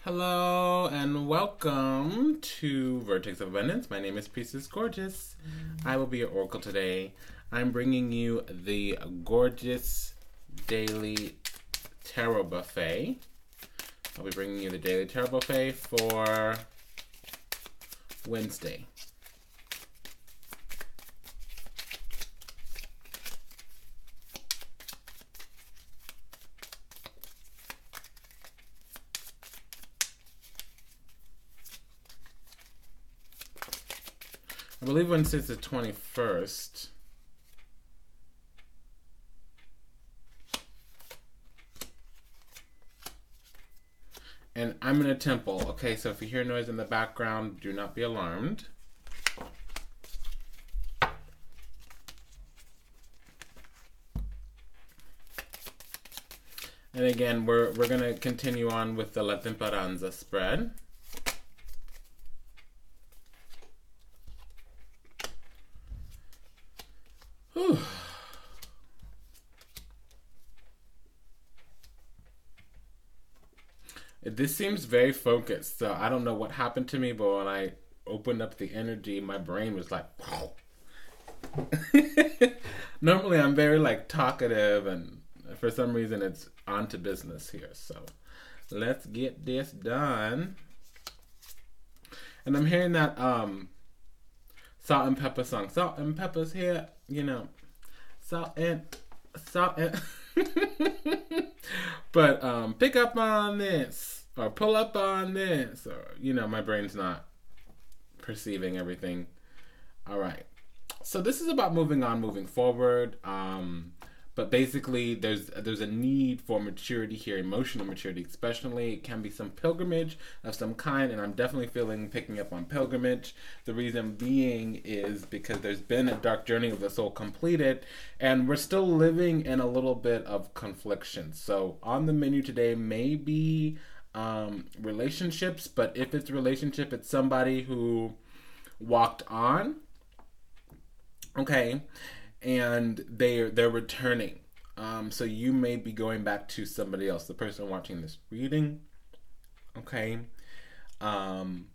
Hello and welcome to Vertex of Abundance. My name is Priestess Gorgeous. I will be your oracle today. I'm bringing you the Gorgeous Daily Tarot Buffet. I'll be bringing you the Daily Tarot Buffet for Wednesday. I believe Wednesday's the 21st. And I'm in a temple. Okay, so if you hear noise in the background, do not be alarmed. And again, we're going to continue on with the La Temperanza spread. Whew. This seems very focused, so I don't know what happened to me, but when I opened up the energy, my brain was like, wow. Normally I'm very talkative, and for some reason it's on to business here, so let's get this done. And I'm hearing that salt and pepper song. Salt and pepper's here, you know. Salt and but pick up on this or pull up on this, or my brain's not perceiving everything. All right. So this is about moving on, moving forward. But basically, there's a need for maturity here, emotional maturity especially. It can be some pilgrimage of some kind, and I'm definitely picking up on pilgrimage. The reason being is because there's been a dark journey of the soul completed, and we're still living in a little bit of confliction. So on the menu today may be relationships, but if it's relationship, it's somebody who walked on, okay, and they're returning. So you may be going back to somebody else, the person watching this reading. Okay. And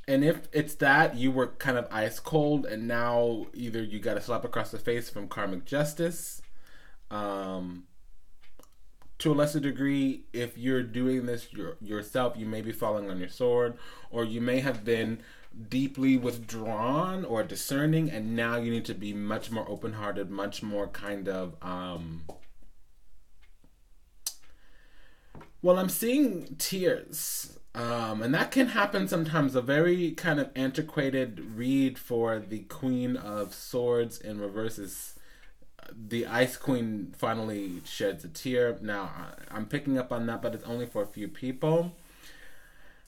if it's that, you were kind of ice cold, and now either you got a slap across the face from karmic justice. To a lesser degree, if you're doing this yourself, you may be falling on your sword, or you may have been deeply withdrawn or discerning, and now you need to be much more open-hearted, much more kind of well, I'm seeing tears, and that can happen sometimes. A very kind of antiquated read for the Queen of Swords in reverse is the Ice Queen finally sheds a tear. Now I'm picking up on that, but it's only for a few people.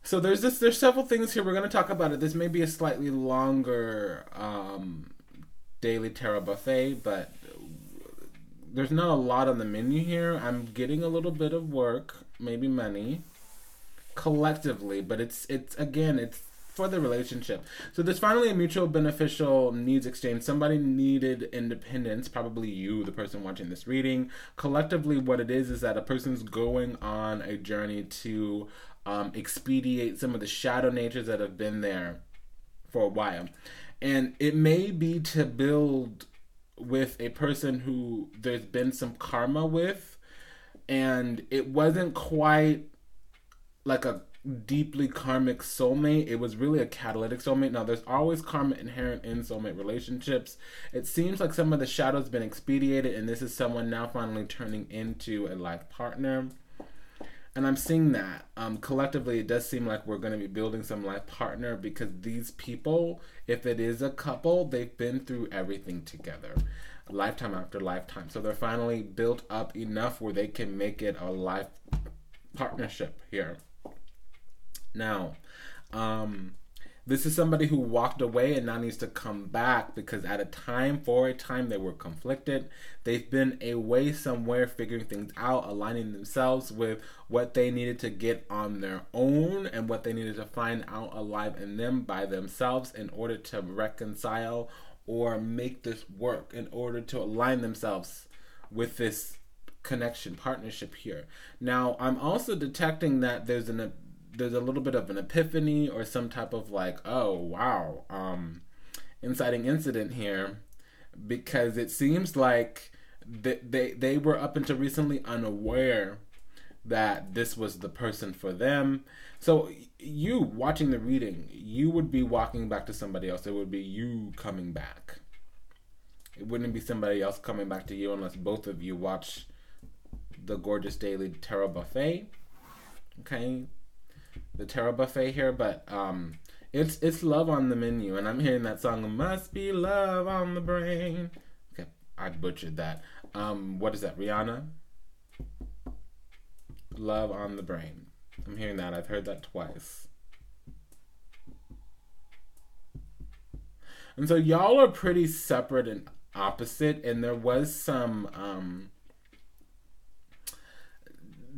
So there's several things here. We're going to talk about it. This may be a slightly longer daily tarot buffet, but there's not a lot on the menu here. I'm getting a little bit of work, maybe money, collectively, but it's for the relationship. So there's finally a mutual beneficial needs exchange. Somebody needed independence, probably you, the person watching this reading. Collectively, what it is that a person's going on a journey to expedite some of the shadow natures that have been there for a while. And it may be to build with a person who there's been some karma with, and it wasn't quite like a deeply karmic soulmate. It was really a catalytic soulmate. Now, there's always karma inherent in soulmate relationships. It seems like some of the shadow's been expedited, and this is someone now finally turning into a life partner. And I'm seeing that. Collectively, it does seem like we're going to be building some life partner, because these people, if it is a couple, they've been through everything together, lifetime after lifetime. So they're finally built up enough where they can make it a life partnership here. Now, this is somebody who walked away and now needs to come back, because for a time they were conflicted. They've been away somewhere figuring things out, aligning themselves with what they needed to get on their own and what they needed to find out alive in them by themselves in order to reconcile or make this work, in order to align themselves with this connection, partnership here. Now, I'm also detecting that there's a little bit of an epiphany or some type of like, oh wow, inciting incident here, because it seems like they were up until recently unaware that this was the person for them. So you watching the reading, you would be walking back to somebody else. It would be you coming back. It wouldn't be somebody else coming back to you unless both of you watch the Gorgeous Daily Tarot Buffet. Okay, the Tarot Buffet here, but it's love on the menu, and I'm hearing that song, "Must Be Love on the Brain." Okay, I butchered that. What is that, Rihanna? Love on the Brain. I'm hearing that. I've heard that twice. And so y'all are pretty separate and opposite, and there was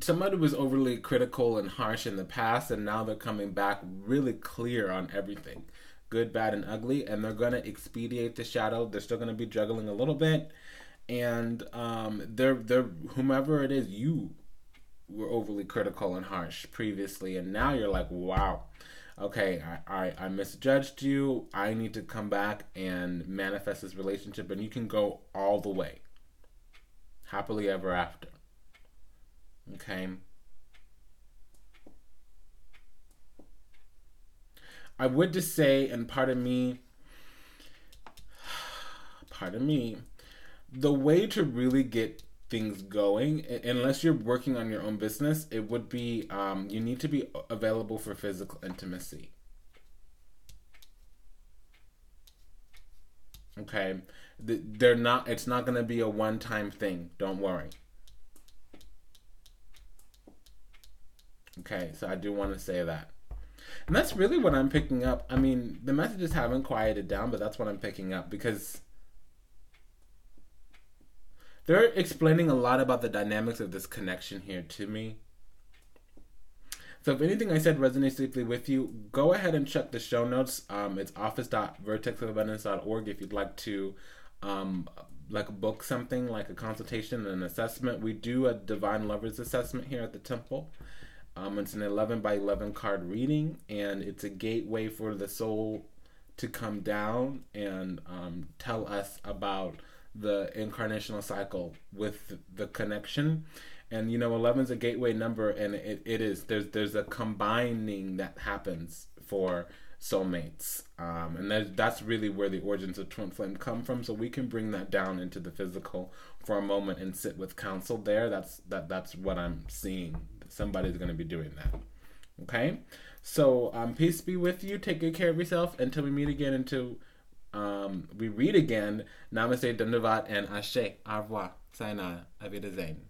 somebody was overly critical and harsh in the past, and now they're coming back really clear on everything, good, bad, and ugly, and they're going to expedite the shadow. They're still going to be juggling a little bit, and they're whomever it is, you were overly critical and harsh previously, and now you're like, wow, okay, I misjudged you. I need to come back and manifest this relationship, and you can go all the way, happily ever after. Okay. I would just say, and pardon me, the way to really get things going, unless you're working on your own business, it would be you need to be available for physical intimacy. Okay, it's not going to be a one-time thing. Don't worry. Okay, so I do want to say that. And that's really what I'm picking up. I mean, the messages haven't quieted down, but that's what I'm picking up, because they're explaining a lot about the dynamics of this connection here to me. So if anything I said resonates deeply with you, go ahead and check the show notes. It's office.vertexofabundance.org if you'd like to book something like a consultation and an assessment. We do a Divine Lovers assessment here at the Temple. It's an 11 by 11 card reading, and it's a gateway for the soul to come down and tell us about the incarnational cycle with the connection. And 11 is a gateway number, and it is there's a combining that happens for soulmates, and that's really where the origins of Twin Flame come from. So we can bring that down into the physical for a moment and sit with counsel there. That's what I'm seeing. Somebody's going to be doing that. Okay, so peace be with you. Take good care of yourself until we meet again. Until we read again. Namaste, Dandavat, and Ashe. Au revoir. Sayonara. Auf Wiedersehen.